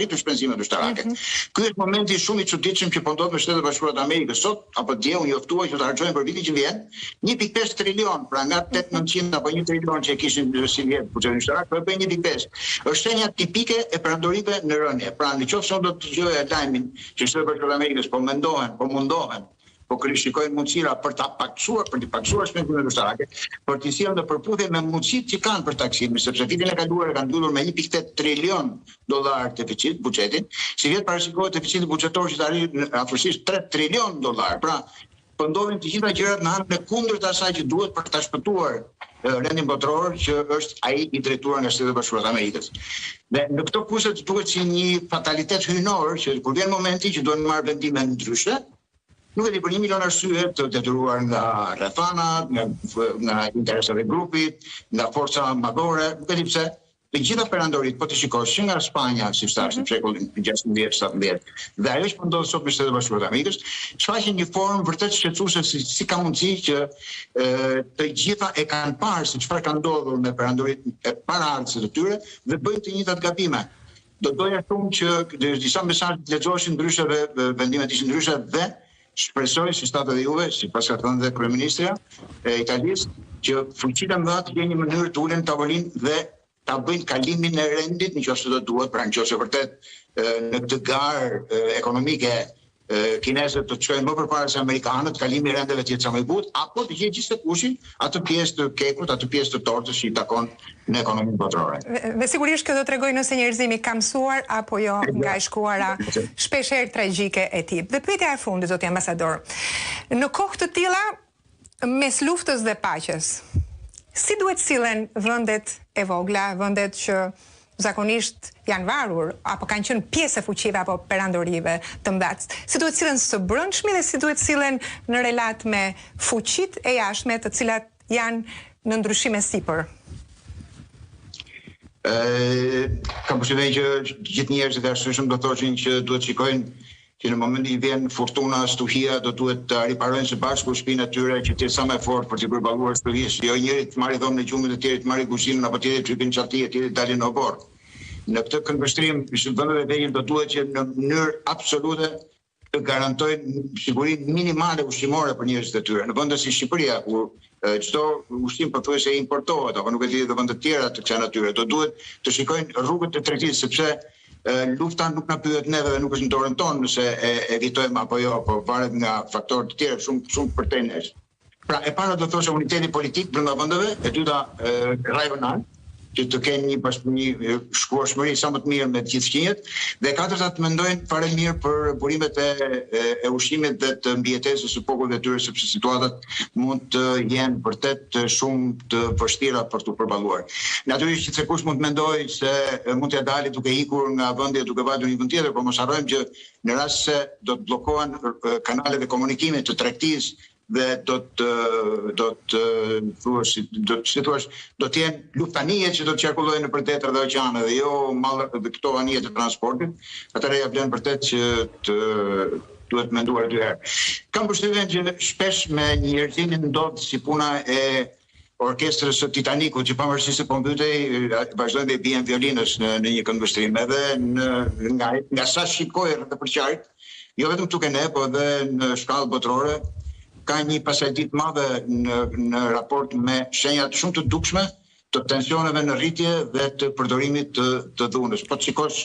arritur shpenzimet ushtarake. Ky është momenti shumë i çuditshëm që po ndodh me Shtetet Bashkuara të Amerikës sot, apo dje u njoftua që të harxojnë për vitin që vjen 1.5 trilion, pra nga 800 apo 1 trilion që e kishin si vjet buxhetin ushtarak, po bëjnë 1.5. Është shenja tipike e perandorive në rënje. Pra nëse do të dëgjoja lajmin që Shtetet Bashkuara të Amerikës po mundohen po shikojnë mundësira për të paksuar shpenzimet ushtarake, për të sjellë në përputhje me mundësitë që kanë për taksimin, sepse vitin e kaluar kanë mbyllur me 1.8 trilion dollar deficit buxhetin, si vjet parashikohet deficiti buxhetor që të arrijë afërsisht 3 trilion dollar. Pra, po ndodhin të gjitha gjërat në anën e kundërt të asaj që duhet për ta shpëtuar rendin botror që është ai i drejtuar nga Shtetet Bashkuara të Amerikës. Dhe në këto kushte duhet si një fatalitet hyjnor që kur vjen momenti që duhen marrë vendime ndryshe, nuk e di për 1 milion arsye të detyruar nga rrethanat, nga interesat e grupit, nga forca madhore, nuk e di pse, të gjitha perandorit, po të shikosh që nga Spanja, si thash në shekullin 16-17, dhe ajo që po ndodh sot me Shtetet Bashkuara të Amerikës, shfaqen një formë vërtet shqetësuese si ka mundësi që të gjitha e kanë parë se çfarë ka ndodhur me perandorit paraardhësit të tyre dhe bëjnë të njëjtat gabime. Do doja shumë që disa mesazhe lexoheshin ndryshe dhe vendimet ishin ndryshe dhe shpresoj si shtatë dhe juve, si pas ka thënë dhe kryeministrja e Italisë, që fuqitë e mëdha të gjejnë një mënyrë të ulen tavolinë dhe ta bëjnë kalimin e rendit nëse do duhet, pra nëse vërtet në këtë garë ekonomike kinezët të çojnë më përpara se amerikanët, kalimi i rendeve të jetë sa më i butë, apo të gjejë gjithsesi kushin atë pjesë të kekut, atë pjesë të tortës që i takon në ekonominë botërore. Dhe sigurisht kjo do t'rregojë nëse njerëzimi ka mësuar apo jo nga e shkuara shpeshherë tragjike e tij. Dhe pyetja e fundit, zoti ambasador. Në kohë të tilla, mes luftës dhe paqes, si duhet sillen vendet e vogla, vendet që zakonisht janë varur, apo kanë qenë pjesë e fuqive apo perandorive të mëdha. Si duhet sillen së brendshmi dhe si duhet sillen në relat me fuqitë e jashtme, të cilat janë në ndryshime sipër. Kam përshtypjen që gjithë njerëzit e arsyeshëm do thoshin që duhet shikojnë që në momentin që vjen fortuna, stuhia, do duhet të riparojnë së bashku shtëpinë e tyre që të jetë sa më fort për të përballuar stuhisë, jo njëri të marrë dhomën e gjumit, të tjerit të marrë kuzhinën apo tjetri të hyjnë çati, tjetri dalin në obor. Në këtë këndvështrim, vendeve vegjël do duhet që në mënyrë absolute të garantojnë sigurinë minimale ushqimore për njerëzit e tyre. Në vende si Shqipëria, ku çdo ushqim pothuajse importohet, apo nuk e di edhe vende të tjera të kësaj natyre, do duhet të shikojnë rrugët e tregtisë, sepse lufta nuk na pyet neve dhe nuk është në dorën tonë nëse e evitojmë apo jo, po varet nga faktorë të tjerë shumë përtej nesh. Pra, e para do thoshe uniteti politik brenda vendeve, e dyta rajonal, që të kenë një shkuarshmëri sa më të mirë me të gjithë fqinjet, dhe katërta të mendojnë fare mirë për burimet e ushqimit dhe të mbijetesës së popullit të tyre, sepse situatat mund të jenë vërtet shumë të vështira për të përballuar. Natyrisht që sekush mund të mendojë se mund t'ia dalë duke ikur nga vendi duke vajtur në një vend tjetër, por mos harrojmë që në rast se do të bllokohen kanalet e komunikimit të tregtisë dhe do të jenë luftanie që do të qarkullojnë nëpër detyra dhe oqeane dhe jo dhe këto anije të transportit, atëherë ja vlen vërtet që duhet menduar dy herë. Kam përshtypjen që shpesh me njerëzimin ndodh si puna e orkestrës së Titanikut, që pavarësisht se po mbytej, vazhdojnë dhe bien violinës në një këndvështrim, edhe nga sa shikoj rreth e përqarit, jo vetëm këtu ne, po edhe në shkallë botërore, ka një pasardit madhe në raport me shenjat shumë të dukshme të tensioneve në rritje dhe të përdorimit të dhunës. Po të shikosh